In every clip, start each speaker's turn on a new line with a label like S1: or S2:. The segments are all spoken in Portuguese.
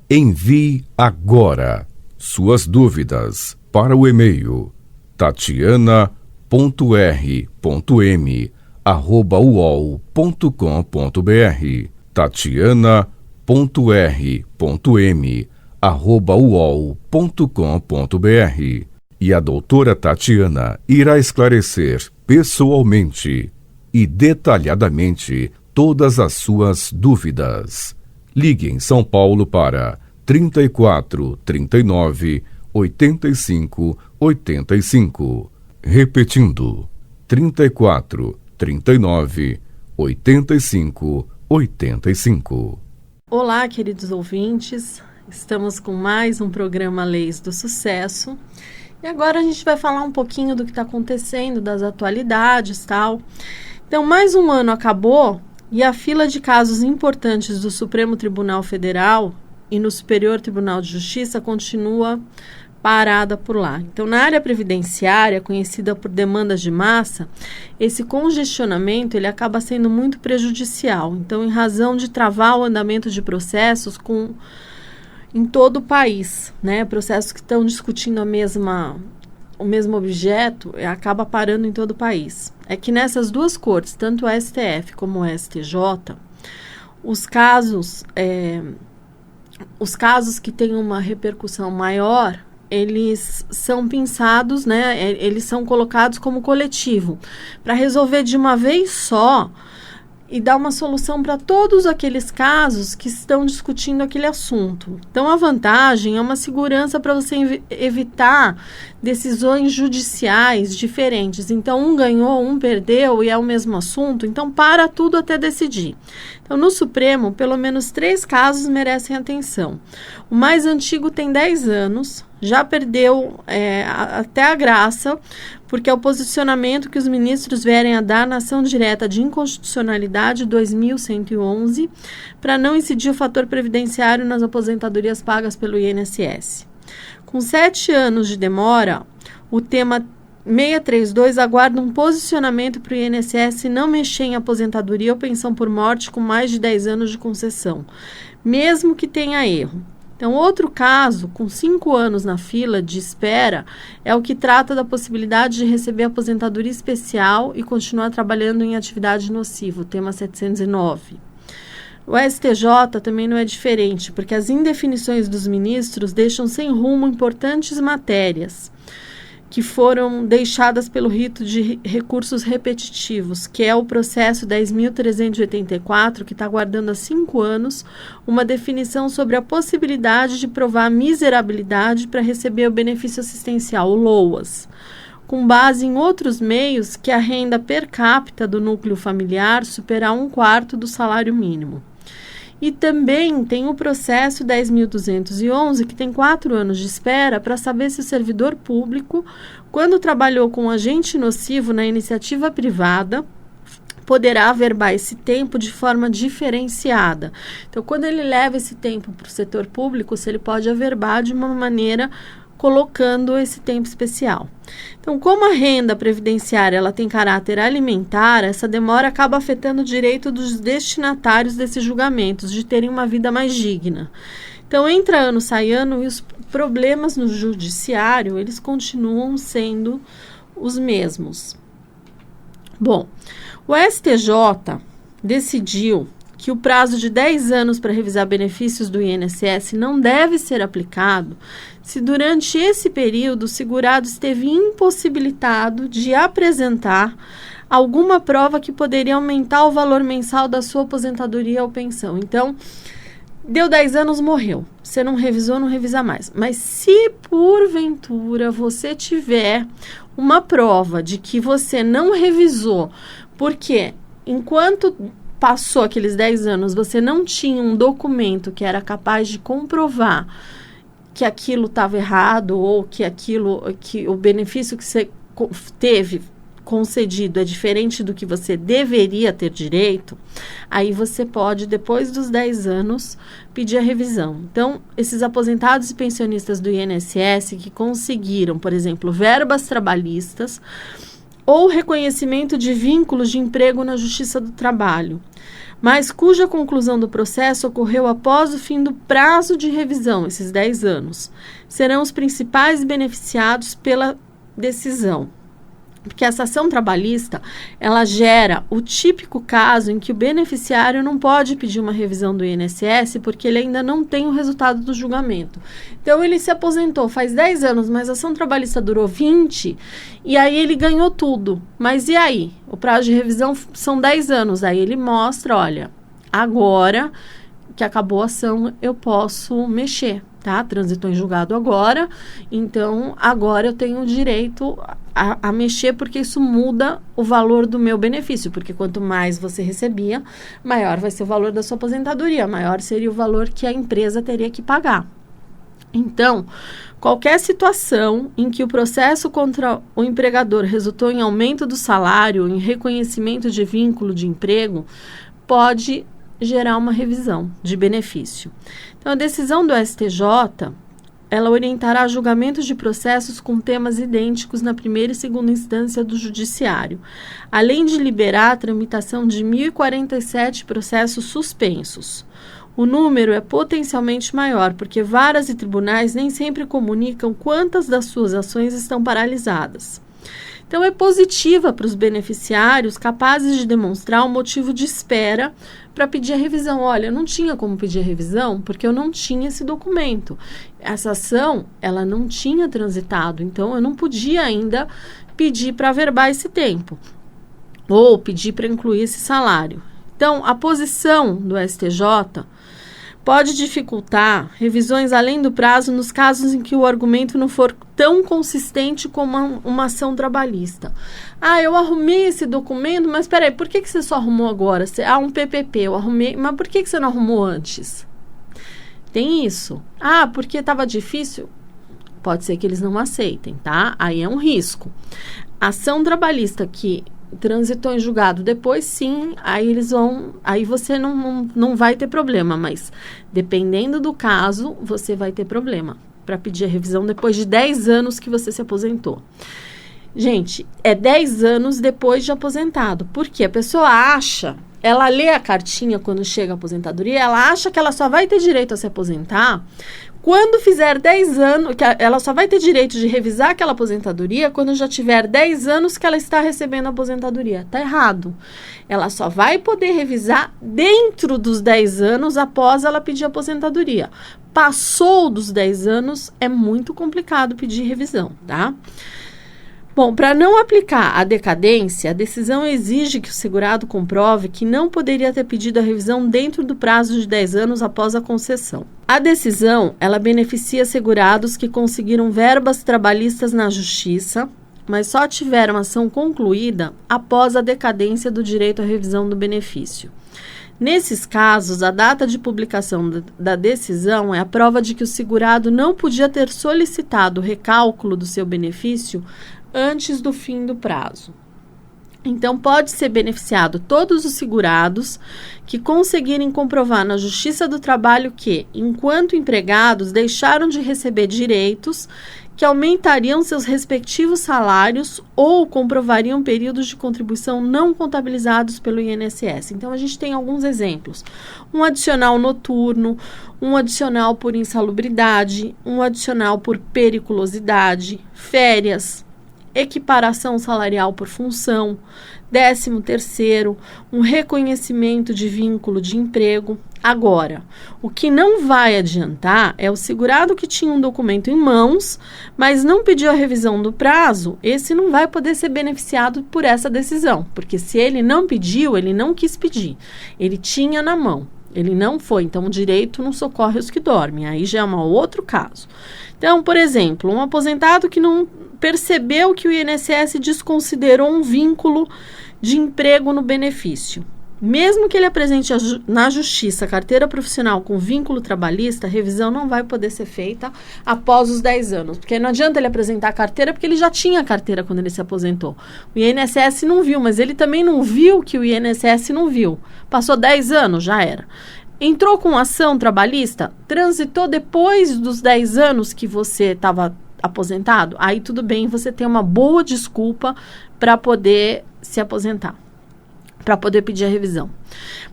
S1: Envie agora suas dúvidas para o e-mail tatiana.r.m@uol.com.br tatiana.r.m@uol.com.br e a doutora Tatiana irá esclarecer pessoalmente e detalhadamente todas as suas dúvidas. Ligue em São Paulo para 34 39 85 85. Repetindo, 34 39 85 85.
S2: Olá, queridos ouvintes. Estamos com mais um programa Leis do Sucesso. E agora a gente vai falar um pouquinho do que está acontecendo, das atualidades e tal. Então, mais um ano acabou e a fila de casos importantes do Supremo Tribunal Federal e no Superior Tribunal de Justiça continua parada por lá. Então, na área previdenciária, conhecida por demandas de massa, esse congestionamento ele acaba sendo muito prejudicial. Então, em razão de travar o andamento de processos em todo o país, né? Processos que estão discutindo o mesmo objeto, acaba parando em todo o país. É que nessas duas cortes, tanto o STF como o STJ, os casos que têm uma repercussão maior, eles são pensados, né? Eles são colocados como coletivo, para resolver de uma vez só e dar uma solução para todos aqueles casos que estão discutindo aquele assunto. Então, a vantagem é uma segurança para você evitar decisões judiciais diferentes. Então, um ganhou, um perdeu e é o mesmo assunto. Então, para tudo até decidir. Então, no Supremo, pelo menos 3 casos merecem atenção. O mais antigo tem 10 anos, já perdeu até a graça, porque é o posicionamento que os ministros vierem a dar na ação direta de inconstitucionalidade 2111 para não incidir o fator previdenciário nas aposentadorias pagas pelo INSS. Com 7 anos de demora, o tema 632 aguarda um posicionamento para o INSS não mexer em aposentadoria ou pensão por morte com mais de 10 anos de concessão, mesmo que tenha erro. Então, outro caso, com 5 anos na fila de espera, é o que trata da possibilidade de receber aposentadoria especial e continuar trabalhando em atividade nociva, o tema 709. O STJ também não é diferente, porque as indefinições dos ministros deixam sem rumo importantes matérias que foram deixadas pelo rito de recursos repetitivos, que é o processo 10.384, que está aguardando há 5 anos uma definição sobre a possibilidade de provar miserabilidade para receber o benefício assistencial, o LOAS, com base em outros meios que a renda per capita do núcleo familiar superar 1/4 do salário mínimo. E também tem o processo 10.211, que tem 4 anos de espera para saber se o servidor público, quando trabalhou com agente nocivo na iniciativa privada, poderá averbar esse tempo de forma diferenciada. Então, quando ele leva esse tempo para o setor público, se ele pode averbar de uma maneira colocando esse tempo especial. Então, como a renda previdenciária ela tem caráter alimentar, essa demora acaba afetando o direito dos destinatários desses julgamentos de terem uma vida mais digna. Então, entra ano, sai ano e os problemas no judiciário, eles continuam sendo os mesmos. Bom, o STJ decidiu que o prazo de 10 anos para revisar benefícios do INSS não deve ser aplicado se durante esse período o segurado esteve impossibilitado de apresentar alguma prova que poderia aumentar o valor mensal da sua aposentadoria ou pensão. Então, deu 10 anos, morreu. Você não revisou, não revisa mais. Mas se porventura você tiver uma prova de que você não revisou, porque enquanto passou aqueles 10 anos, você não tinha um documento que era capaz de comprovar que aquilo estava errado ou que o benefício que você teve concedido é diferente do que você deveria ter direito, aí você pode, depois dos 10 anos, pedir a revisão. Então, esses aposentados e pensionistas do INSS que conseguiram, por exemplo, verbas trabalhistas, ou reconhecimento de vínculos de emprego na Justiça do Trabalho, mas cuja conclusão do processo ocorreu após o fim do prazo de revisão, esses 10 anos, serão os principais beneficiados pela decisão. Porque essa ação trabalhista, ela gera o típico caso em que o beneficiário não pode pedir uma revisão do INSS porque ele ainda não tem o resultado do julgamento. Então, ele se aposentou faz 10 anos, mas a ação trabalhista durou 20, e aí ele ganhou tudo. Mas e aí? O prazo de revisão são 10 anos. Aí ele mostra, olha, agora que acabou a ação, eu posso mexer, tá? Transitou em julgado agora, então agora eu tenho o direito a mexer, porque isso muda o valor do meu benefício, porque quanto mais você recebia, maior vai ser o valor da sua aposentadoria, maior seria o valor que a empresa teria que pagar. Então, qualquer situação em que o processo contra o empregador resultou em aumento do salário, em reconhecimento de vínculo de emprego, pode gerar uma revisão de benefício. Então, a decisão do STJ, ela orientará julgamentos de processos com temas idênticos na primeira e segunda instância do judiciário, além de liberar a tramitação de 1.047 processos suspensos. O número é potencialmente maior, porque varas e tribunais nem sempre comunicam quantas das suas ações estão paralisadas. Então, é positiva para os beneficiários capazes de demonstrar um motivo de espera para pedir a revisão. Olha, eu não tinha como pedir a revisão porque eu não tinha esse documento. Essa ação, ela não tinha transitado, então eu não podia ainda pedir para averbar esse tempo ou pedir para incluir esse salário. Então, a posição do STJ pode dificultar revisões além do prazo nos casos em que o argumento não for tão consistente como uma ação trabalhista. Ah, eu arrumei esse documento, mas peraí, por que você só arrumou agora? Um PPP, eu arrumei, mas por que você não arrumou antes? Tem isso. Ah, porque estava difícil? Pode ser que eles não aceitem, tá? Aí é um risco. Ação trabalhista que transitou em julgado depois, sim, aí você não vai ter problema, mas dependendo do caso, você vai ter problema para pedir a revisão depois de 10 anos que você se aposentou. Gente, é 10 anos depois de aposentado, porque a pessoa acha, ela lê a cartinha quando chega a aposentadoria, ela acha que ela só vai ter direito a se aposentar quando fizer 10 anos, que ela só vai ter direito de revisar aquela aposentadoria quando já tiver 10 anos que ela está recebendo a aposentadoria. Está errado. Ela só vai poder revisar dentro dos 10 anos após ela pedir a aposentadoria. Passou dos 10 anos, é muito complicado pedir revisão, tá? Bom, para não aplicar a decadência, a decisão exige que o segurado comprove que não poderia ter pedido a revisão dentro do prazo de 10 anos após a concessão. A decisão, ela beneficia segurados que conseguiram verbas trabalhistas na justiça, mas só tiveram ação concluída após a decadência do direito à revisão do benefício. Nesses casos, a data de publicação da decisão é a prova de que o segurado não podia ter solicitado o recálculo do seu benefício antes do fim do prazo. Então, pode ser beneficiado todos os segurados que conseguirem comprovar na Justiça do Trabalho que, enquanto empregados, deixaram de receber direitos que aumentariam seus respectivos salários ou comprovariam períodos de contribuição não contabilizados pelo INSS. Então, a gente tem alguns exemplos. Um adicional noturno, um adicional por insalubridade, um adicional por periculosidade, férias, equiparação salarial por função, 13º, um reconhecimento de vínculo de emprego. Agora, o que não vai adiantar é o segurado que tinha um documento em mãos, mas não pediu a revisão do prazo, esse não vai poder ser beneficiado por essa decisão, porque se ele não pediu, ele não quis pedir, ele tinha na mão, ele não foi, então o direito não socorre os que dormem, aí já é um outro caso. Então, por exemplo, um aposentado que não percebeu que o INSS desconsiderou um vínculo de emprego no benefício. Mesmo que ele apresente na justiça a carteira profissional com vínculo trabalhista, a revisão não vai poder ser feita após os 10 anos. Porque não adianta ele apresentar a carteira, porque ele já tinha a carteira quando ele se aposentou. O INSS não viu, mas ele também não viu que o INSS não viu. Passou 10 anos, já era. Entrou com ação trabalhista, transitou depois dos 10 anos que você estava aposentado, aí tudo bem, você tem uma boa desculpa para poder se aposentar, para poder pedir a revisão.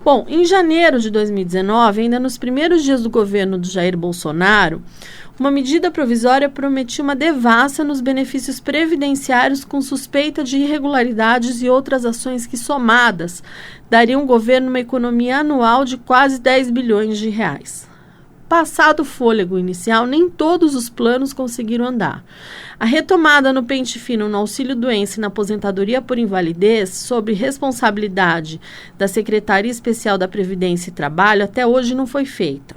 S2: Bom, em janeiro de 2019, ainda nos primeiros dias do governo do Jair Bolsonaro, uma medida provisória prometia uma devassa nos benefícios previdenciários com suspeita de irregularidades e outras ações que, somadas, dariam ao governo uma economia anual de quase 10 bilhões de reais. Passado o fôlego inicial, nem todos os planos conseguiram andar. A retomada no pente fino no auxílio-doença e na aposentadoria por invalidez, sob responsabilidade da Secretaria Especial da Previdência e Trabalho, até hoje não foi feita.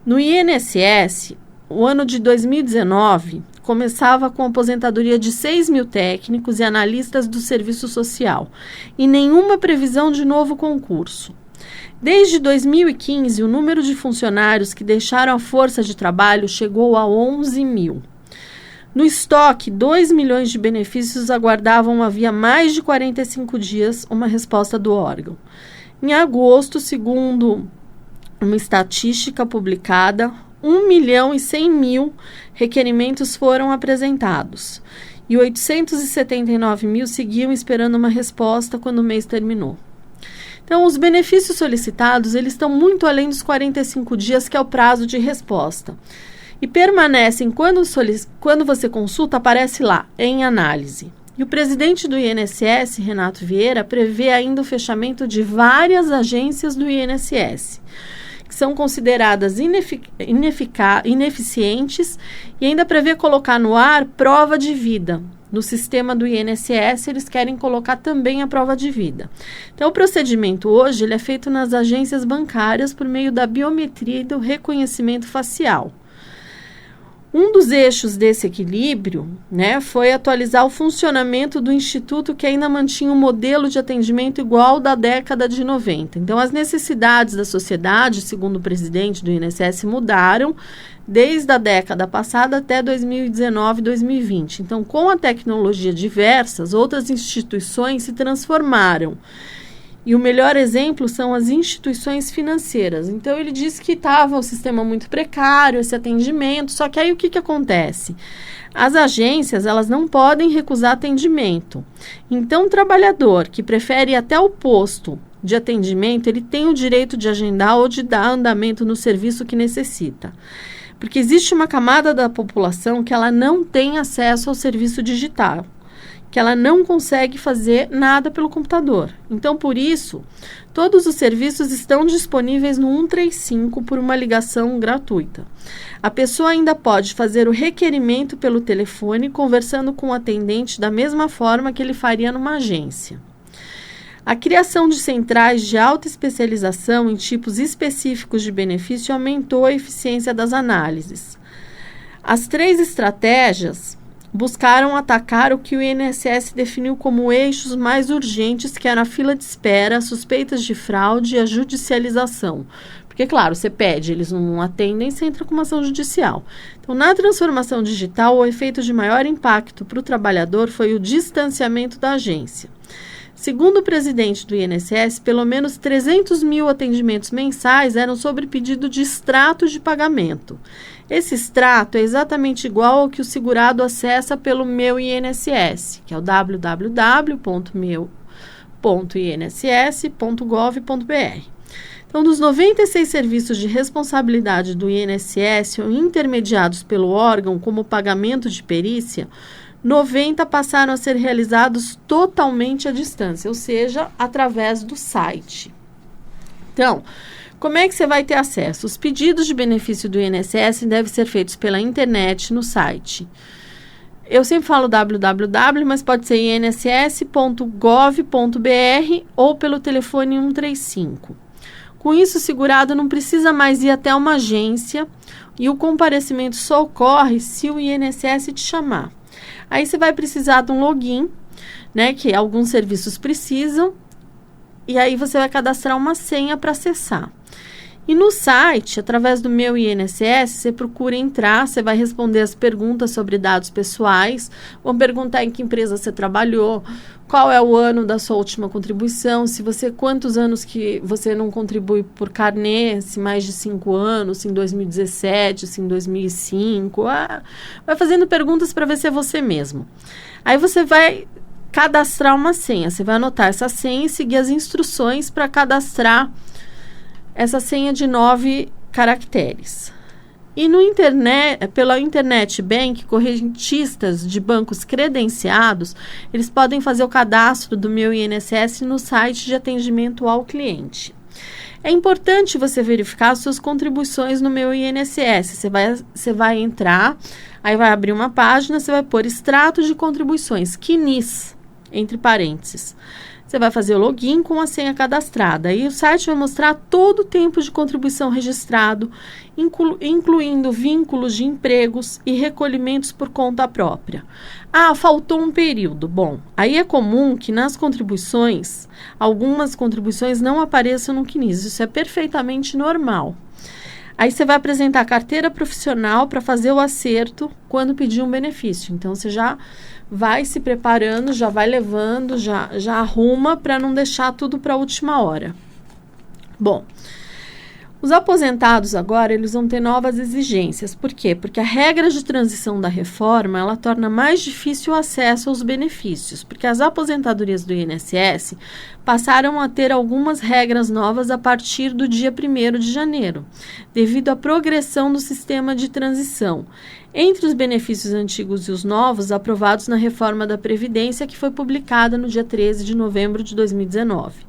S2: No INSS, o ano de 2019 começava com a aposentadoria de 6 mil técnicos e analistas do Serviço Social e nenhuma previsão de novo concurso. Desde 2015, o número de funcionários que deixaram a força de trabalho chegou a 11 mil. No estoque, 2 milhões de benefícios aguardavam havia mais de 45 dias uma resposta do órgão. Em agosto, segundo uma estatística publicada, 1.100.000 requerimentos foram apresentados e 879 mil seguiam esperando uma resposta quando o mês terminou. Então, os benefícios solicitados, eles estão muito além dos 45 dias, que é o prazo de resposta. E permanecem, quando você consulta, aparece lá, em análise. E o presidente do INSS, Renato Vieira, prevê ainda o fechamento de várias agências do INSS, que são consideradas ineficientes, e ainda prevê colocar no ar prova de vida. No sistema do INSS, eles querem colocar também a prova de vida. Então, o procedimento hoje ele é feito nas agências bancárias por meio da biometria e do reconhecimento facial. Um dos eixos desse equilíbrio, foi atualizar o funcionamento do Instituto, que ainda mantinha um modelo de atendimento igual ao da década de 90. Então, as necessidades da sociedade, segundo o presidente do INSS, mudaram desde a década passada até 2019, 2020. Então, com a tecnologia diversas, outras instituições se transformaram. E o melhor exemplo são as instituições financeiras. Então, ele disse que estava o sistema muito precário, esse atendimento, só que aí o que acontece? As agências, elas não podem recusar atendimento. Então, o trabalhador que prefere ir até o posto de atendimento, ele tem o direito de agendar ou de dar andamento no serviço que necessita. Porque existe uma camada da população que ela não tem acesso ao serviço digital, que ela não consegue fazer nada pelo computador. Então, por isso, todos os serviços estão disponíveis no 135 por uma ligação gratuita. A pessoa ainda pode fazer o requerimento pelo telefone, conversando com o atendente da mesma forma que ele faria numa agência. A criação de centrais de alta especialização em tipos específicos de benefício aumentou a eficiência das análises. As 3 estratégias buscaram atacar o que o INSS definiu como eixos mais urgentes, que eram a fila de espera, suspeitas de fraude e a judicialização. Porque, claro, você pede, eles não atendem, você entra com uma ação judicial. Então, na transformação digital, o efeito de maior impacto para o trabalhador foi o distanciamento da agência. Segundo o presidente do INSS, pelo menos 300 mil atendimentos mensais eram sobre pedido de extrato de pagamento. Esse extrato é exatamente igual ao que o segurado acessa pelo Meu INSS, que é o www.meu.inss.gov.br. Então, dos 96 serviços de responsabilidade do INSS intermediados pelo órgão como pagamento de perícia, 90 passaram a ser realizados totalmente à distância, ou seja, através do site. Então, como é que você vai ter acesso? Os pedidos de benefício do INSS devem ser feitos pela internet no site. Eu sempre falo www, mas pode ser inss.gov.br ou pelo telefone 135. Com isso, o segurado não precisa mais ir até uma agência e o comparecimento só ocorre se o INSS te chamar. Aí você vai precisar de um login, que alguns serviços precisam, e aí você vai cadastrar uma senha para acessar. E no site, através do Meu INSS, você procura entrar, você vai responder as perguntas sobre dados pessoais, vão perguntar em que empresa você trabalhou, qual é o ano da sua última contribuição, quantos anos que você não contribui por carnê, se mais de 5 anos, se em 2017, se em 2005, vai fazendo perguntas para ver se é você mesmo. Aí você vai cadastrar uma senha, você vai anotar essa senha e seguir as instruções para cadastrar essa senha de 9 caracteres. E pela Internet Bank, correntistas de bancos credenciados, eles podem fazer o cadastro do Meu INSS no site de atendimento ao cliente. É importante você verificar as suas contribuições no Meu INSS. Você vai entrar, aí vai abrir uma página, você vai pôr extrato de contribuições, CNIS, entre parênteses. Você vai fazer o login com a senha cadastrada. E o site vai mostrar todo o tempo de contribuição registrado, incluindo vínculos de empregos e recolhimentos por conta própria. Faltou um período. Bom, aí é comum que nas contribuições, algumas contribuições não apareçam no CNIS. Isso é perfeitamente normal. Aí você vai apresentar a carteira profissional para fazer o acerto quando pedir um benefício. Então, você já vai se preparando, já vai levando, já arruma para não deixar tudo para a última hora. Bom, os aposentados agora, eles vão ter novas exigências. Por quê? Porque a regra de transição da reforma, ela torna mais difícil o acesso aos benefícios, porque as aposentadorias do INSS passaram a ter algumas regras novas a partir do dia 1º de janeiro, devido à progressão do sistema de transição. Entre os benefícios antigos e os novos, aprovados na reforma da Previdência, que foi publicada no dia 13 de novembro de 2019.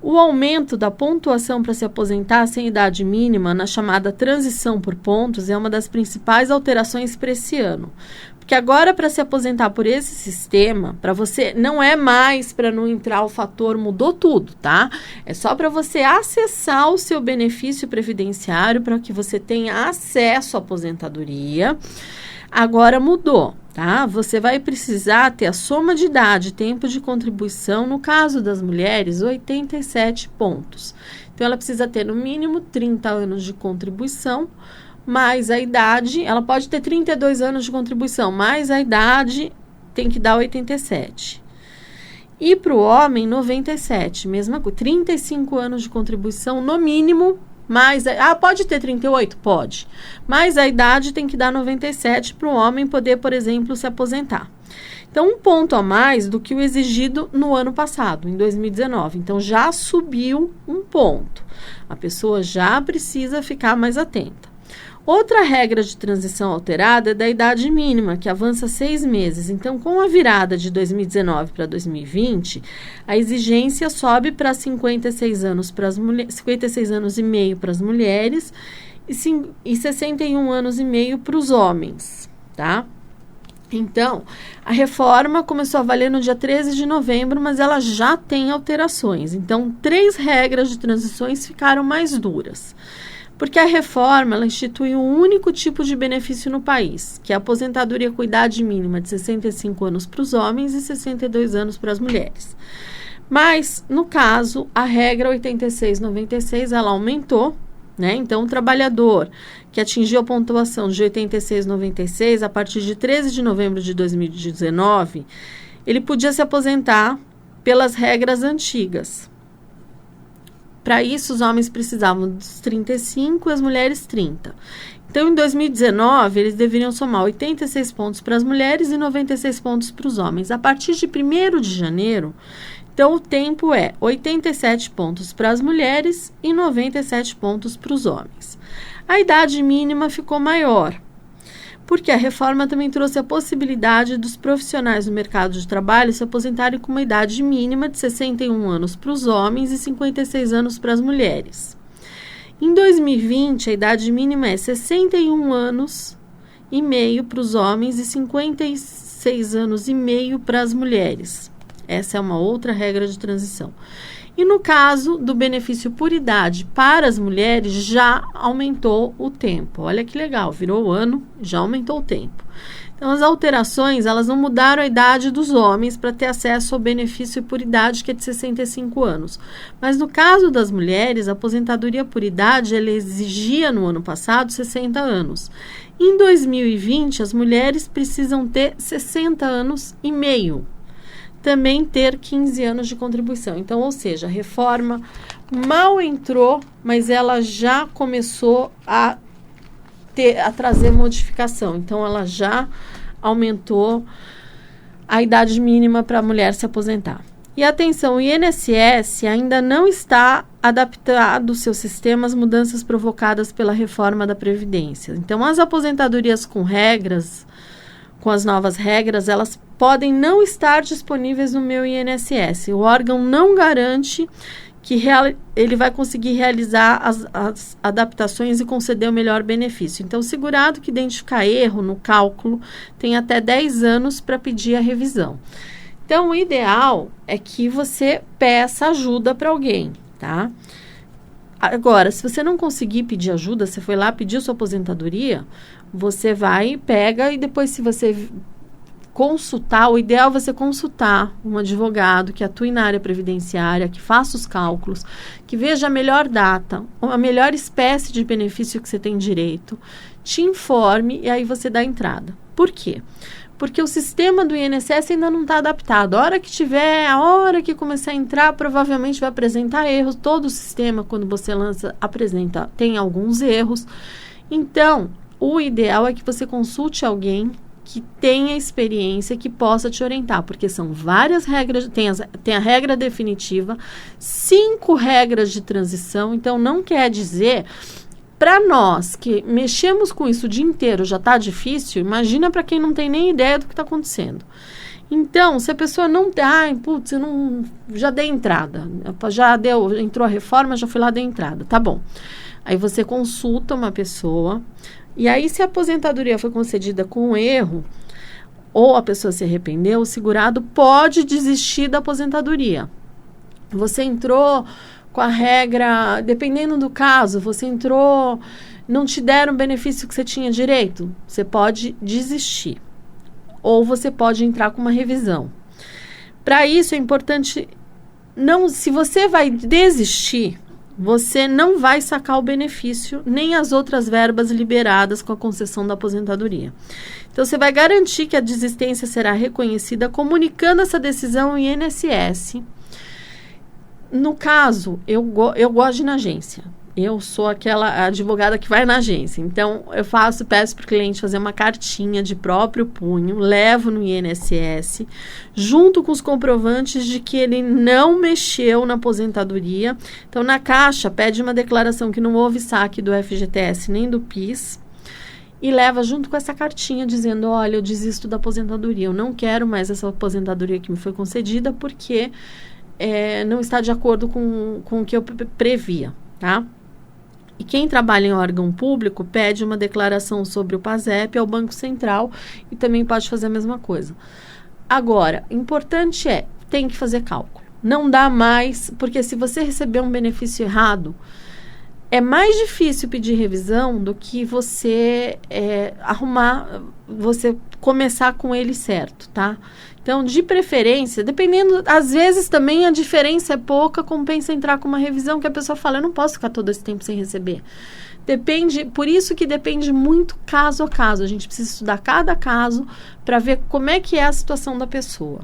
S2: O aumento da pontuação para se aposentar sem idade mínima, na chamada transição por pontos, é uma das principais alterações para esse ano. Porque agora, para se aposentar por esse sistema, para você, não é mais para não entrar o fator, mudou tudo, tá? É só para você acessar o seu benefício previdenciário, para que você tenha acesso à aposentadoria. Agora mudou, tá? Você vai precisar ter a soma de idade e tempo de contribuição, no caso das mulheres, 87 pontos. Então, ela precisa ter no mínimo 30 anos de contribuição, mais a idade, ela pode ter 32 anos de contribuição, mais a idade tem que dar 87. E para o homem, 97, mesma coisa, 35 anos de contribuição no mínimo, mais pode ter 38? Pode. Mas a idade tem que dar 97 para o homem poder, por exemplo, se aposentar. Então, um ponto a mais do que o exigido no ano passado, em 2019. Então, já subiu um ponto. A pessoa já precisa ficar mais atenta. Outra regra de transição alterada é da idade mínima, que avança 6 meses. Então, com a virada de 2019 para 2020, a exigência sobe para 56 anos para as mulheres, 56 anos e meio para as mulheres e 61 anos e meio para os homens, tá? Então, a reforma começou a valer no dia 13 de novembro, mas ela já tem alterações. Então, 3 regras de transições ficaram mais duras. Porque a reforma, ela institui um único tipo de benefício no país, que é a aposentadoria com idade mínima de 65 anos para os homens e 62 anos para as mulheres. Mas, no caso, a regra 8696, ela aumentou, né? Então, o trabalhador que atingiu a pontuação de 8696, a partir de 13 de novembro de 2019, ele podia se aposentar pelas regras antigas. Para isso, os homens precisavam dos 35 e as mulheres 30. Então, em 2019, eles deveriam somar 86 pontos para as mulheres e 96 pontos para os homens. A partir de 1º de janeiro, então, o tempo é 87 pontos para as mulheres e 97 pontos para os homens. A idade mínima ficou maior, porque a reforma também trouxe a possibilidade dos profissionais do mercado de trabalho se aposentarem com uma idade mínima de 61 anos para os homens e 56 anos para as mulheres. Em 2020, a idade mínima é 61 anos e meio para os homens e 56 anos e meio para as mulheres. Essa é uma outra regra de transição. E no caso do benefício por idade para as mulheres, já aumentou o tempo. Olha que legal, virou o ano, já aumentou o tempo. Então, as alterações, elas não mudaram a idade dos homens para ter acesso ao benefício por idade, que é de 65 anos. Mas no caso das mulheres, a aposentadoria por idade, ela exigia no ano passado 60 anos. Em 2020, as mulheres precisam ter 60 anos e meio. Também ter 15 anos de contribuição. Então, ou seja, a reforma mal entrou, mas ela já começou a trazer modificação. Então, ela já aumentou a idade mínima para a mulher se aposentar. E atenção, o INSS ainda não está adaptado seu sistema às mudanças provocadas pela reforma da Previdência. Então, as aposentadorias com as novas regras, elas podem não estar disponíveis no meu INSS. O órgão não garante que ele vai conseguir realizar as adaptações e conceder o melhor benefício. Então, o segurado que identificar erro no cálculo tem até 10 anos para pedir a revisão. Então, o ideal é que você peça ajuda para alguém, tá? Agora, se você não conseguir pedir ajuda, você foi lá pedir sua aposentadoria, você vai, pega e depois, se você consultar, o ideal é você consultar um advogado que atue na área previdenciária, que faça os cálculos, que veja a melhor data, a melhor espécie de benefício que você tem direito, te informe e aí você dá entrada. Por quê? Porque o sistema do INSS ainda não está adaptado. A hora que começar a entrar, provavelmente vai apresentar erros. Todo o sistema, quando você lança, tem alguns erros. Então, o ideal é que você consulte alguém que tenha experiência, que possa te orientar, porque são várias regras, tem a regra definitiva, 5 regras de transição, então não quer dizer, para nós que mexemos com isso o dia inteiro já está difícil, imagina para quem não tem nem ideia do que está acontecendo. Então, se a pessoa não tem, já dei entrada, entrou a reforma, já fui lá, dei entrada, tá bom. Aí você consulta uma pessoa. E aí, se a aposentadoria foi concedida com erro, ou a pessoa se arrependeu, o segurado pode desistir da aposentadoria. Você entrou com a regra, dependendo do caso, não te deram o benefício que você tinha direito, você pode desistir. Ou você pode entrar com uma revisão. Para isso, é importante, se você vai desistir, você não vai sacar o benefício, nem as outras verbas liberadas com a concessão da aposentadoria. Então, você vai garantir que a desistência será reconhecida comunicando essa decisão ao INSS. No caso, eu gosto de ir na agência. Eu sou aquela advogada que vai na agência. Então, peço para o cliente fazer uma cartinha de próprio punho, levo no INSS, junto com os comprovantes de que ele não mexeu na aposentadoria. Então, na caixa, pede uma declaração que não houve saque do FGTS nem do PIS e leva junto com essa cartinha dizendo, olha, eu desisto da aposentadoria, eu não quero mais essa aposentadoria que me foi concedida porque não está de acordo com o que eu previa, tá? E quem trabalha em órgão público pede uma declaração sobre o PASEP ao Banco Central e também pode fazer a mesma coisa. Agora, importante tem que fazer cálculo. Não dá mais, porque se você receber um benefício errado, é mais difícil pedir revisão do que você você começar com ele certo, tá? Então, de preferência, dependendo, às vezes também a diferença é pouca, compensa entrar com uma revisão que a pessoa fala, eu não posso ficar todo esse tempo sem receber. Por isso que depende muito caso a caso. A gente precisa estudar cada caso para ver como é que é a situação da pessoa.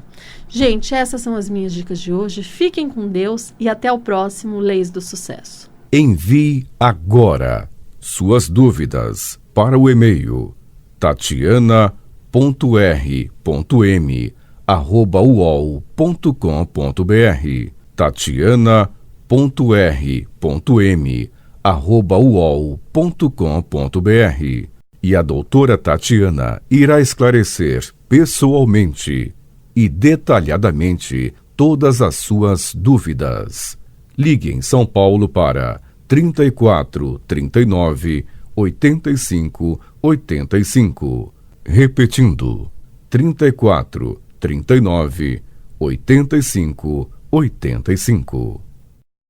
S2: Gente, essas são as minhas dicas de hoje. Fiquem com Deus e até o próximo Leis do Sucesso.
S1: Envie agora suas dúvidas para o e-mail tatiana.r.m@uol.com.br tatiana.r.m@uol.com.br E a doutora Tatiana irá esclarecer pessoalmente e detalhadamente todas as suas dúvidas. Ligue em São Paulo para 34 39 85 85. Repetindo, 34 39 85 85.